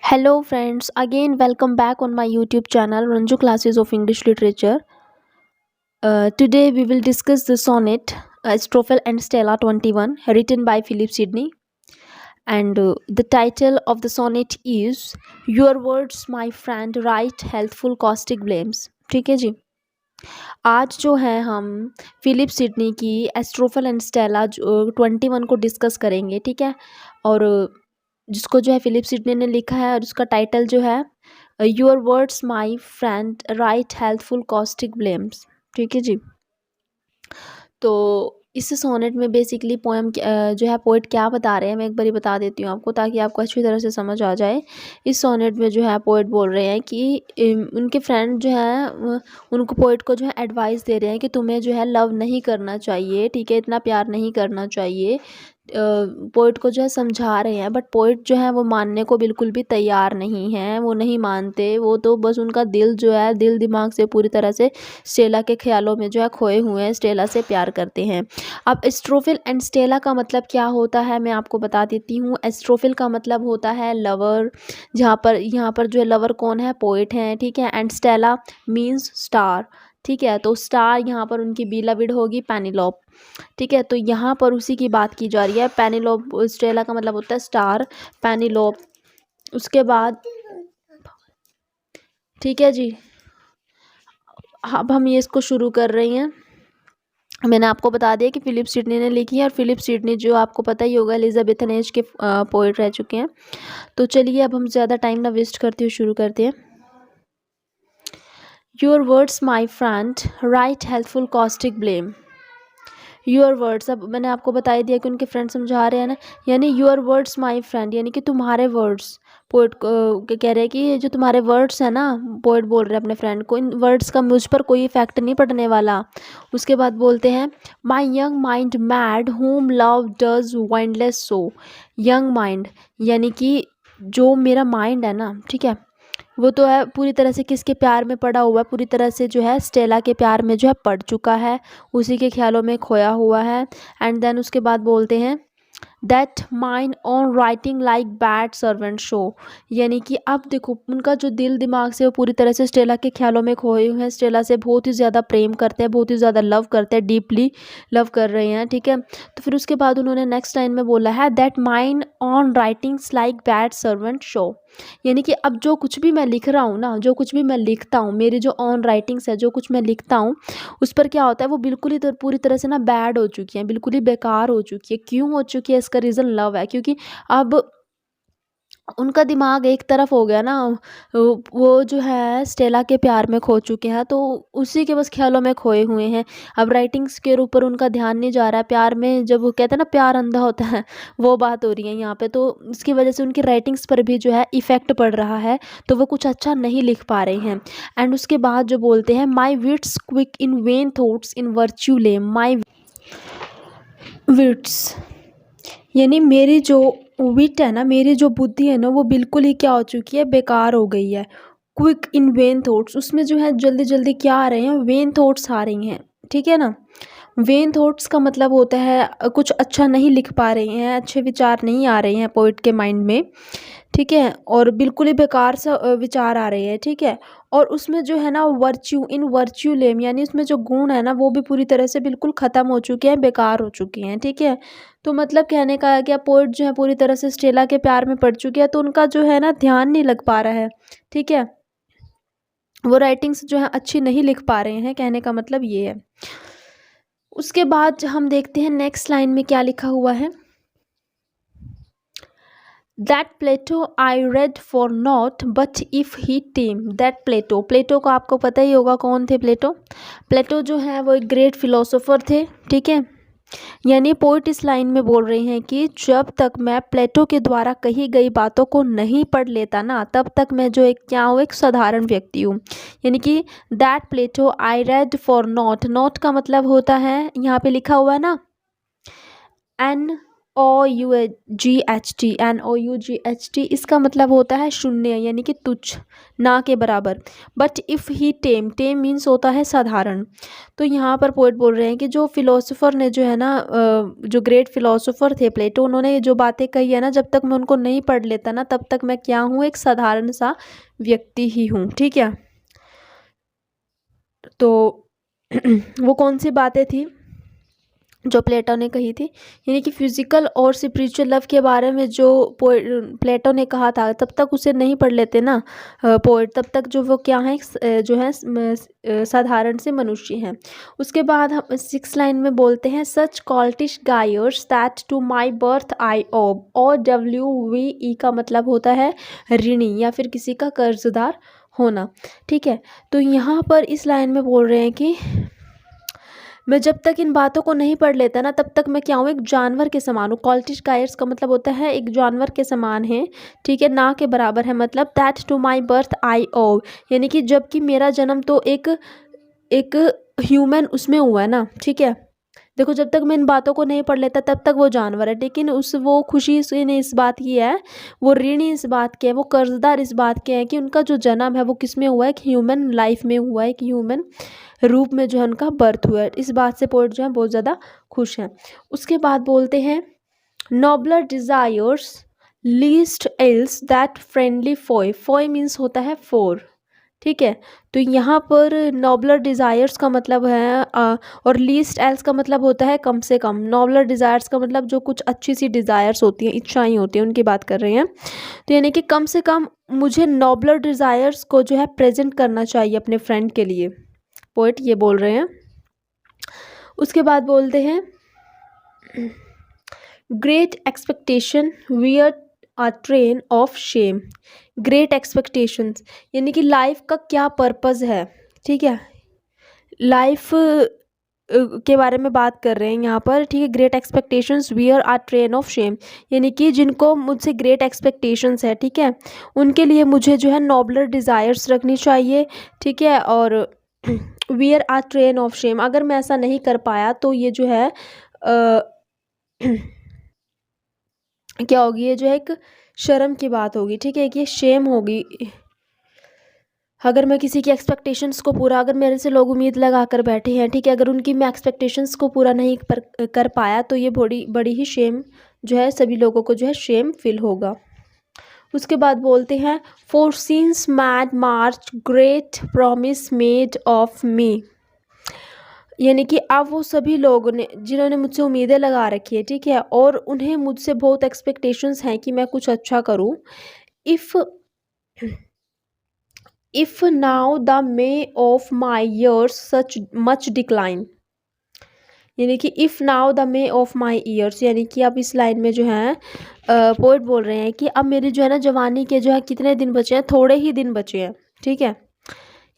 Hello, friends. Again, welcome back on my YouTube channel, Ranju Classes of English Literature. Today, we will discuss the sonnet Strophel and Stella 21, written by Philip Sidney. And the title of the sonnet is Your Words, My Friend, Write Healthful Caustic Blames. ठीक है जी। आज जो है हम Philip Sidney की एस्ट्रोफल and Stella 21 को discuss करेंगे, ठीक है। और जिसको जो है फिलिप सिडनी ने लिखा है और उसका टाइटल जो है your words my friend right healthful caustic blames, ठीक है जी। तो इस सोनेट में बेसिकली पोएम जो है पोइट क्या बता रहे हैं, मैं एक बार बता देती हूँ आपको ताकि आपको अच्छी तरह से समझ आ जाए। इस सोनेट में जो है पोइट बोल रहे हैं कि उनके फ्रेंड जो है उनको पोइट को जो है एडवाइस दे रहे हैं कि तुम्हें जो है लव नहीं करना चाहिए, ठीक है, इतना प्यार नहीं करना चाहिए। पोइट को जो है समझा रहे हैं, बट पोइट जो है वो मानने को बिल्कुल भी तैयार नहीं है, वो नहीं मानते। वो तो बस उनका दिल जो है दिल दिमाग से पूरी तरह से स्टेला के ख्यालों में जो है खोए हुए हैं, स्टेला से प्यार करते हैं। अब एस्ट्रोफिल एंड स्टेला का मतलब क्या होता है मैं आपको बता देती हूँ। एस्ट्रोफिल का मतलब होता है लवर, जहाँ पर यहाँ पर जो है लवर कौन है, पोइट हैं, ठीक है। एंड स्टेला मीन्स स्टार, ठीक है। तो स्टार यहाँ पर उनकी बीलाविड होगी पेनिलोप, ठीक है। तो यहाँ पर उसी की बात की जा रही है। पेनिलोप, स्टेला का मतलब होता है स्टार, पेनिलोप। उसके बाद ठीक है जी, अब हम ये इसको शुरू कर रही हैं। मैंने आपको बता दिया कि फिलिप सिडनी ने लिखी है, और फिलिप सिडनी जो आपको पता ही होगा एलिजाबेथन एज के पोइट रह चुके हैं। तो चलिए अब हम ज़्यादा टाइम ना वेस्ट करते हुए शुरू करते हैं। Your words my friend right helpful caustic blame. Your words, अब मैंने आपको बता ही दिया कि उनके फ्रेंड समझा रहे हैं ना, यानी योर वर्ड्स माई फ्रेंड, यानी कि तुम्हारे वर्ड्स। पोइट को कह रहे हैं कि ये जो तुम्हारे वर्ड्स है ना, पोइट बोल रहे हैं अपने फ्रेंड को, इन वर्ड्स का मुझ पर कोई इफेक्ट नहीं पड़ने वाला। उसके बाद बोलते हैं my young mind mad home love does windless so. Young mind यानी कि जो मेरा माइंड है ना, ठीक है, वो तो है पूरी तरह से किसके प्यार में पड़ा हुआ है, पूरी तरह से जो है स्टेला के प्यार में जो है पड़ चुका है, उसी के ख्यालों में खोया हुआ है। एंड देन उसके बाद बोलते हैं that mind on writing like bad servant show, यानी कि अब देखो उनका जो दिल दिमाग से वो पूरी तरह से स्टेला के ख्यालों में खोए हुए हैं, स्टेला से बहुत ही ज़्यादा प्रेम करते हैं, बहुत ही ज़्यादा लव करते हैं, डीपली लव कर रहे हैं, ठीक है। तो फिर उसके बाद उन्होंने नेक्स्ट लाइन में बोला है that mind on writings like bad servant show, यानी कि अब जो कुछ भी मैं लिख रहा हूँ ना, जो कुछ भी मैं लिखता हूँ, मेरी जो ऑन राइटिंग्स है, जो कुछ मैं लिखता हूँ, उस पर क्या होता है, वो बिल्कुल ही पूरी तरह से ना बैड हो चुकी है, बिल्कुल ही बेकार हो चुकी है। क्यों हो चुकी है, इसका रीज़न लव है, क्योंकि अब उनका दिमाग एक तरफ हो गया ना, वो जो है स्टेला के प्यार में खो चुके हैं, तो उसी के बस ख्यालों में खोए हुए हैं। अब राइटिंग्स के ऊपर उनका ध्यान नहीं जा रहा है। प्यार में जब वो कहते हैं ना प्यार अंधा होता है, वो बात हो रही है यहाँ पे। तो इसकी वजह से उनकी राइटिंग्स पर भी जो है इफ़ेक्ट पड़ रहा है, तो वो कुछ अच्छा नहीं लिख पा रहे हैं। एंड उसके बाद जो बोलते हैं my wits quick in vain thoughts in virtue lame. My wits यानी मेरी जो विट है ना, मेरी जो बुद्धि है ना, वो बिल्कुल ही क्या हो चुकी है, बेकार हो गई है। क्विक इन वेन थॉट्स, उसमें जो है जल्दी जल्दी क्या आ रहे हैं, वेन थॉट्स आ रही हैं, ठीक है ना। वेन थॉट्स का मतलब होता है कुछ अच्छा नहीं लिख पा रहे हैं, अच्छे विचार नहीं आ रहे हैं पोइट के माइंड में, ठीक है, और बिल्कुल ही बेकार सा विचार आ रहे हैं, ठीक है। और उसमें जो है ना वर्च्यू इन वर्च्यू लेम, यानी उसमें जो गुण है ना वो भी पूरी तरह से बिल्कुल ख़त्म हो चुके हैं, बेकार हो चुके हैं, ठीक है। तो मतलब कहने का है कि पोइट जो है पूरी तरह से स्टेला के प्यार में पड़ चुकी है, तो उनका जो है ना ध्यान नहीं लग पा रहा है, ठीक है। वो राइटिंग्स जो है अच्छी नहीं लिख पा रहे हैं, कहने का मतलब ये है। उसके बाद हम देखते हैं नेक्स्ट लाइन में क्या लिखा हुआ है। That Plato I read for not but if he team. That Plato, Plato को आपको पता ही होगा कौन थे प्लेटो। प्लेटो जो है वो एक ग्रेट फिलोसोफर थे, ठीक है। यानी पोइट इस लाइन में बोल रहे हैं कि जब तक मैं प्लेटो के द्वारा कही गई बातों को नहीं पढ़ लेता ना, तब तक मैं जो एक क्या हूँ, एक साधारण व्यक्ति हूँ। यानी कि that Plato I read for not, not का मतलब होता है यहाँ पे लिखा हुआ है ना एन NOUGHT, NOUGHT, इसका मतलब होता है शून्य यानी कि तुच्छ, ना के बराबर। But if he time, time means होता है साधारण। तो यहाँ पर पोएट बोल रहे हैं कि जो फिलोसोफर ने जो है ना जो ग्रेट फिलोसोफर थे प्लेटो, उन्होंने जो बातें कही है ना, जब तक मैं उनको नहीं पढ़ लेता ना तब तक मैं क्या हूँ, एक साधारण सा व्यक्ति ही हूँ। ठीक है, तो वो कौन सी बातें थी जो प्लेटो ने कही थी, यानी कि फिजिकल और स्पिरिचुअल लव के बारे में जो प्लेटो ने कहा था, तब तक उसे नहीं पढ़ लेते ना पोएट, तब तक जो वो क्या है, जो है साधारण से मनुष्य हैं। उसके बाद हम 6 लाइन में बोलते हैं, such coltish gyres that to my birth I owe, और WVE का मतलब होता है ऋणी या फिर किसी का कर्जदार होना। ठीक है, तो यहाँ पर इस लाइन में बोल रहे हैं कि मैं जब तक इन बातों को नहीं पढ़ लेता ना तब तक मैं क्या हूँ, एक जानवर के समान हूँ। कॉल्टिश गायर्स का मतलब होता है एक जानवर के समान है। ठीक है, ना के बराबर है, मतलब that to my birth I owe, यानी कि जबकि मेरा जन्म तो एक एक ह्यूमन उसमें हुआ है ना। ठीक है, देखो जब तक मैं इन बातों को नहीं पढ़ लेता तब तक वो जानवर है, लेकिन उस वो खुशी से ने इस बात की है, वो ऋणी इस बात के है, वो कर्जदार इस बात के हैं कि उनका जो जन्म है वो किस में हुआ है, एक ह्यूमन लाइफ में हुआ है, एक ह्यूमन रूप में जो है उनका बर्थ हुआ है। इस बात से पोएट जो है बहुत ज़्यादा खुश हैं। उसके बाद बोलते हैं, nobler desires lest else that friendly foe, foe means होता है फोर। ठीक है, तो यहाँ पर नॉबलर डिज़ायर्स का मतलब है और लीस्ट एल्स का मतलब होता है कम से कम। नॉबलर डिज़ायर्स का मतलब जो कुछ अच्छी सी डिज़ायर्स होती हैं, इच्छाएं होती हैं, उनकी बात कर रहे हैं। तो यानी कि कम से कम मुझे नॉबलर डिज़ायर्स को जो है प्रेजेंट करना चाहिए अपने फ्रेंड के लिए, पोएट ये बोल रहे हैं। उसके बाद बोलते हैं, great expectation wear a train of Shem, great expectations यानी कि लाइफ का क्या पर्पज़ है। ठीक है, लाइफ के बारे में बात कर रहे हैं यहाँ पर। ठीक है, great expectations where are train of shame, यानी कि जिनको मुझसे ग्रेट एक्सपेक्टेशंस है, ठीक है, उनके लिए मुझे जो है नॉबलर डिज़ायर्स रखनी चाहिए। ठीक है, और where are train of shame, अगर मैं ऐसा नहीं कर पाया तो ये जो है क्या होगी, ये जो है एक शर्म की बात होगी। ठीक है, कि ये शेम होगी अगर मैं किसी की एक्सपेक्टेशंस को पूरा, अगर मेरे से लोग उम्मीद लगा कर बैठे हैं, ठीक है, अगर उनकी मैं एक्सपेक्टेशंस को पूरा नहीं कर पाया तो ये बड़ी बड़ी ही शेम जो है, सभी लोगों को जो है शेम फील होगा। उसके बाद बोलते हैं, four scenes mad March great promise made of me, यानी कि अब वो सभी लोगों ने जिन्होंने मुझसे उम्मीदें लगा रखी है, ठीक है, और उन्हें मुझसे बहुत एक्सपेक्टेशंस हैं कि मैं कुछ अच्छा करूं। If now the may of my years such much decline, यानी कि if now the may of my years, यानी कि अब इस लाइन में जो है पोएट बोल रहे हैं कि अब मेरी जो है ना जवानी के जो है कितने दिन बचे हैं, थोड़े ही दिन बचे हैं। ठीक है,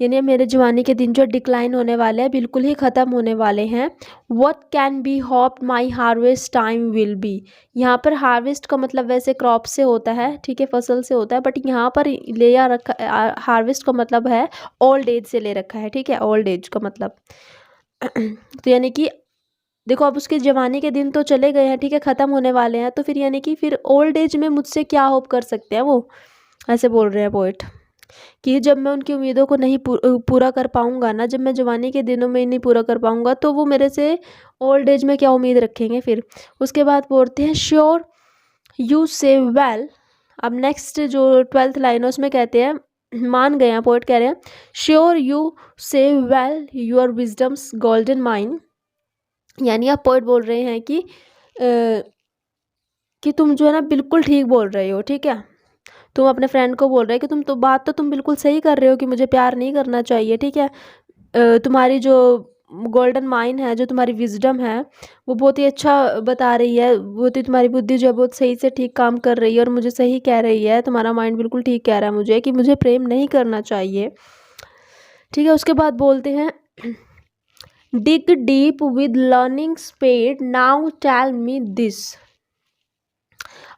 यानी मेरे जवानी के दिन जो डिक्लाइन होने वाले हैं, बिल्कुल ही ख़त्म होने वाले हैं। What can be hope my harvest time will be, यहाँ पर हार्वेस्ट का मतलब वैसे क्रॉप से होता है, ठीक है, फसल से होता है, बट यहाँ पर ले या रखा, हार्वेस्ट का मतलब है ओल्ड एज से ले रखा है। ठीक है, ओल्ड एज का मतलब तो यानी कि देखो अब उसके जवानी के दिन तो चले गए हैं, ठीक है, ख़त्म होने वाले हैं, तो फिर यानी कि फिर ओल्ड एज में मुझसे क्या होप कर सकते हैं वो, ऐसे बोल रहे हैं पोएट कि जब मैं उनकी उम्मीदों को नहीं पूरा कर पाऊंगा ना, जब मैं जवानी के दिनों में नहीं पूरा कर पाऊंगा तो वो मेरे से ओल्ड एज में क्या उम्मीद रखेंगे फिर। उसके बाद बोलते हैं, श्योर यू से वेल, अब नेक्स्ट जो 12th लाइन है उसमें कहते हैं, मान गए हैं, पोएट कह रहे हैं, श्योर यू से well your wisdom's golden mine, यानी आप पोएट बोल रहे हैं कि तुम जो है ना बिल्कुल ठीक बोल रहे हो। ठीक है, तुम अपने फ्रेंड को बोल रहे हो कि तुम तो बात तो तुम बिल्कुल सही कर रहे हो कि मुझे प्यार नहीं करना चाहिए। ठीक है, तुम्हारी जो गोल्डन माइंड है, जो तुम्हारी विजडम है, वो बहुत ही अच्छा बता रही है, बहुत ही तुम्हारी बुद्धि जो है बहुत सही से ठीक काम कर रही है और मुझे सही कह रही है, तुम्हारा माइंड बिल्कुल ठीक कह रहा है मुझे कि मुझे प्रेम नहीं करना चाहिए। ठीक है, उसके बाद बोलते हैं, dig deep with learning spade now tell me this,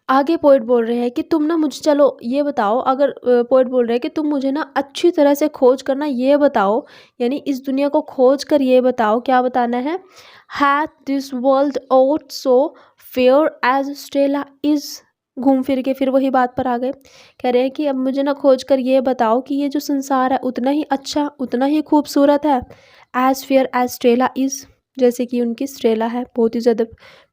आगे पोएट बोल रहे हैं कि तुम ना मुझे, चलो ये बताओ, अगर पोएट बोल रहे हैं कि तुम मुझे ना अच्छी तरह से खोज करना ये बताओ, यानी इस दुनिया को खोज कर ये बताओ, क्या बताना है, hath this world out so fair as Stella is, घूम फिर के फिर वही बात पर आ गए। कह रहे हैं कि अब मुझे ना खोज कर ये बताओ कि ये जो संसार है उतना ही अच्छा, उतना ही खूबसूरत है as fair as Stella is, जैसे कि उनकी स्टेला है, बहुत ही ज़्यादा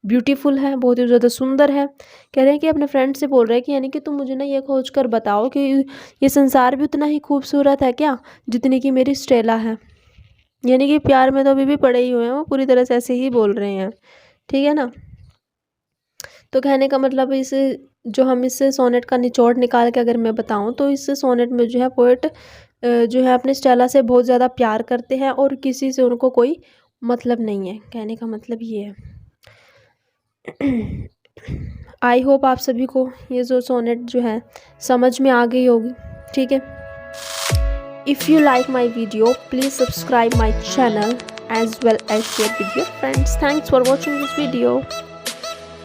ब्यूटीफुल है, बहुत ही ज़्यादा सुंदर है। कह रहे हैं कि अपने फ्रेंड से बोल रहे हैं कि यानी कि तुम मुझे ना ये खोज कर बताओ कि ये संसार भी उतना ही खूबसूरत है क्या जितनी कि मेरी स्टेला है। यानी कि प्यार में तो अभी भी पड़े ही हुए हैं, वो पूरी तरह से ऐसे ही बोल रहे हैं, ठीक है ना। तो कहने का मतलब इस जो हम इस सोनेट का निचोड़ निकाल के अगर मैं बताऊं तो इस सोनेट में जो है पोएट जो है अपने स्टेला से बहुत ज़्यादा प्यार करते हैं और किसी से उनको कोई मतलब नहीं है, कहने का मतलब ये है। आई होप आप सभी को ये जो सोनेट जो है समझ में आ गई होगी, ठीक है। If you like my video, please subscribe my channel as well as share with your friends. Thanks for watching this video.